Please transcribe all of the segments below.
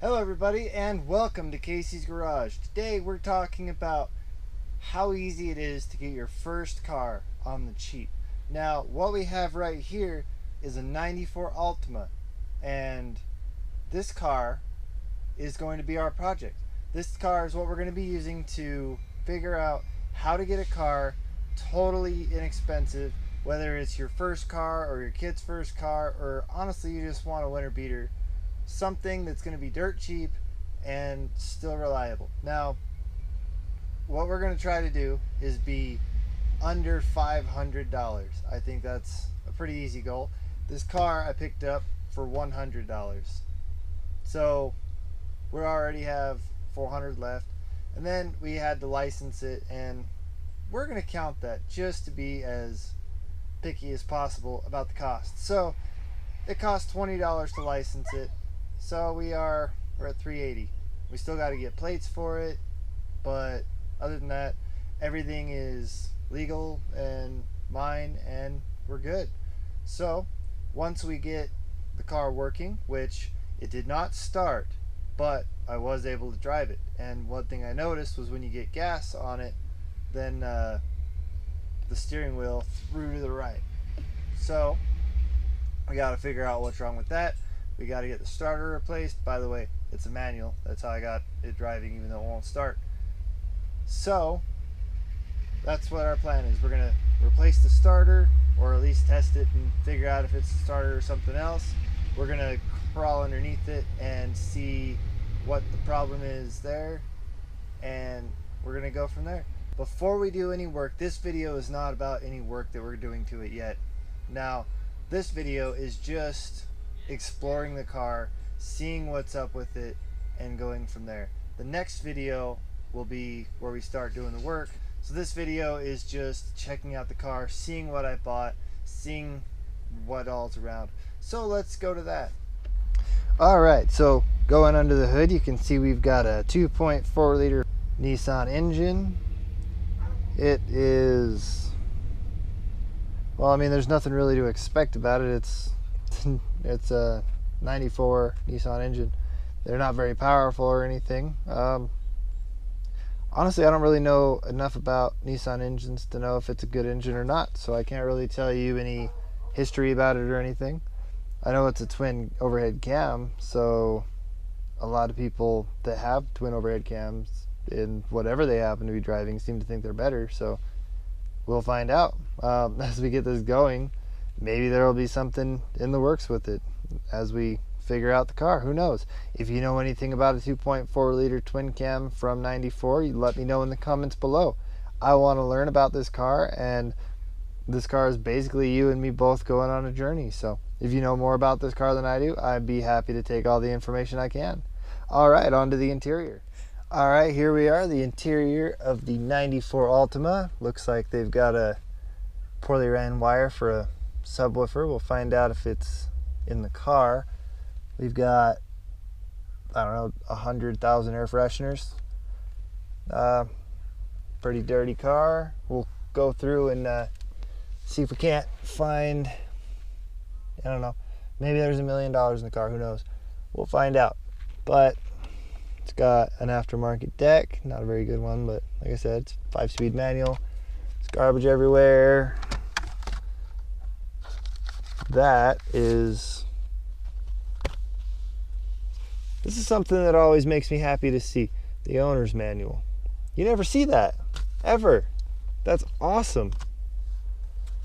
Hello everybody and welcome to Casey's Garage. Today we're talking about how easy it is to get your first car on the cheap. Now what we have right here is a 94 Altima, and this car is going to be our project. This car is what we're going to be using to figure out how to get a car totally inexpensive, whether it's your first car or your kid's first car, or honestly you just want a winter beater. Something that's going to be dirt cheap and still reliable. Now, what we're going to try to do is be under $500. I think that's a pretty easy goal. This car I picked up for $100. So we already have $400 left. And then we had to license it, and we're going to count that just to be as picky as possible about the cost. So it costs $20 to license it. So we're at $380. We still got to get plates for it, but other than that, everything is legal and mine, and we're good. So once we get the car working, which it did not start, but I was able to drive it. And one thing I noticed was when you get gas on it, then the steering wheel threw to the right. So we got to figure out what's wrong with that. We got to get the starter replaced. By the way, it's a manual. That's how I got it driving, even though it won't start. So that's what our plan is. We're going to replace the starter, or at least test it and figure out if it's the starter or something else. We're going to crawl underneath it and see what the problem is there, and we're going to go from there. Before we do any work, this video is not about any work that we're doing to it yet. Now, this video is just exploring the car, seeing what's up with it, and going from there. The next video will be where we start doing the work. So this video is just checking out the car, seeing what I bought, seeing what all's around. So let's go to that. Alright, so going under the hood, you can see we've got a 2.4 liter Nissan engine. It is, well, I mean, there's nothing really to expect about it. It's a 94 Nissan engine. They're not very powerful or anything. Honestly, I don't really know enough about Nissan engines to know if it's a good engine or not, so I can't really tell you any history about it or anything. I know it's a twin overhead cam, so a lot of people that have twin overhead cams in whatever they happen to be driving seem to think they're better, so we'll find out as we get this going. Maybe there will be something in the works with it as we figure out the car. Who knows? If you know anything about a 2.4 liter twin cam from 94, you let me know in the comments below. I want to learn about this car, and this car is basically you and me both going on a journey. So if you know more about this car than I do, I'd be happy to take all the information I can. Alright, on to the interior. Alright, here we are, the interior of the 94 Altima. Looks like they've got a poorly ran wire for a subwoofer. We'll find out if it's in the car. We've got, I don't know, 100,000 air fresheners. Pretty dirty car. We'll go through and see if we can't find, I don't know, maybe there's $1 million in the car, who knows. We'll find out. But it's got an aftermarket deck, not a very good one, but like I said, it's a 5-speed manual. It's garbage everywhere. This is something that always makes me happy to see, the owner's manual. You never see that, ever. That's awesome.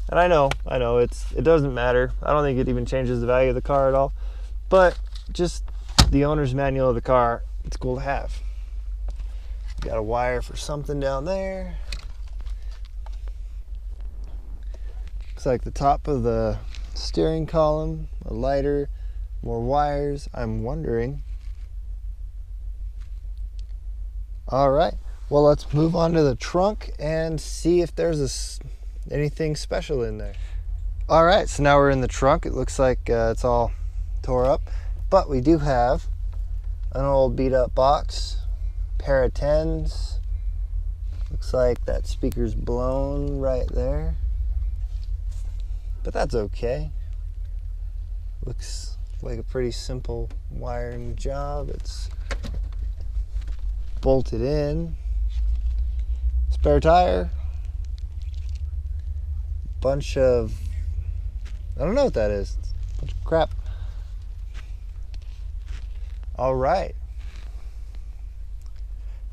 And I know, it doesn't matter. I don't think it even changes the value of the car at all. But just the owner's manual of the car, it's cool to have. Got a wire for something down there. Looks like the top of the steering column, a lighter, more wires. I'm wondering. Alright, well, let's move on to the trunk and see if there's anything special in there. Alright, so now we're in the trunk. It looks like it's all tore up, but we do have an old beat up box, pair of 10s. Looks like that speaker's blown right there, but that's okay. Looks like a pretty simple wiring job. It's bolted in. Spare tire. Bunch of, I don't know what that is. It's a bunch of crap. All right.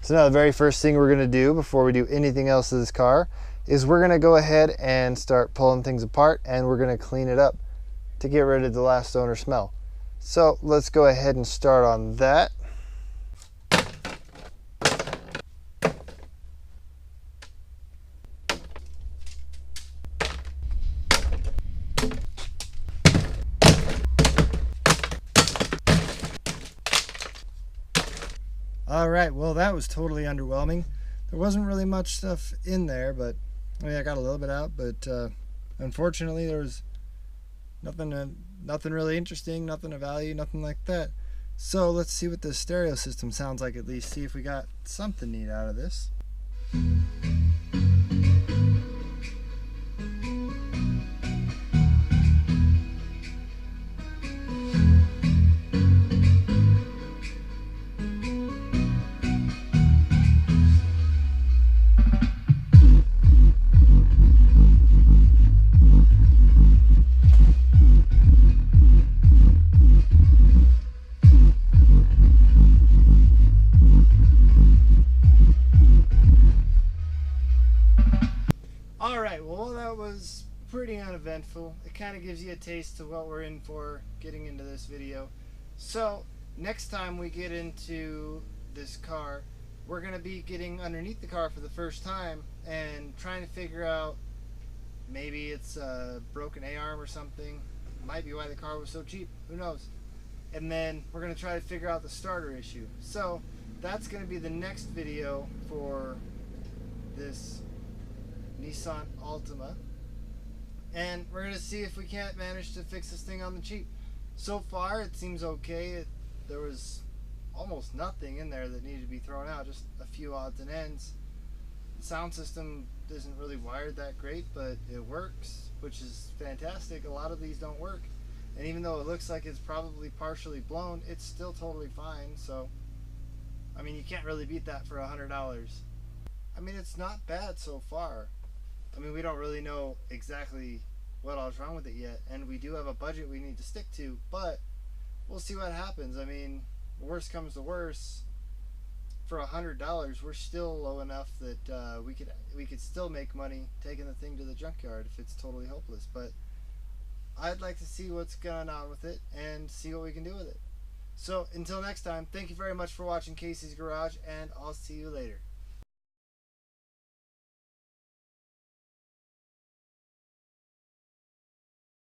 So now the very first thing we're going to do before we do anything else to this car is we're going to go ahead and start pulling things apart, and we're going to clean it up to get rid of the last owner smell. So let's go ahead and start on that. All right, well, that was totally underwhelming. There wasn't really much stuff in there, but I mean, I got a little bit out, but unfortunately there was nothing really interesting, nothing of value, nothing like that. So let's see what the stereo system sounds like, at least see if we got something neat out of this. Alright, well, that was pretty uneventful. It kind of gives you a taste of what we're in for getting into this video. So, next time we get into this car, we're going to be getting underneath the car for the first time and trying to figure out, maybe it's a broken A-arm or something. Might be why the car was so cheap. Who knows? And then we're going to try to figure out the starter issue. So, that's going to be the next video for this Nissan Altima, and we're going to see if we can't manage to fix this thing on the cheap. So far it seems okay. There was almost nothing in there that needed to be thrown out, just a few odds and ends. The sound system isn't really wired that great, but it works, which is fantastic. A lot of these don't work, and even though it looks like it's probably partially blown, it's still totally fine. So I mean, you can't really beat that for $100. I mean, it's not bad so far. I mean, we don't really know exactly what all's wrong with it yet, and we do have a budget we need to stick to, but we'll see what happens. I mean, worst comes to worst, for $100 we're still low enough that we could still make money taking the thing to the junkyard if it's totally hopeless. But I'd like to see what's going on with it and see what we can do with it. So until next time, thank you very much for watching Casey's Garage, and I'll see you later.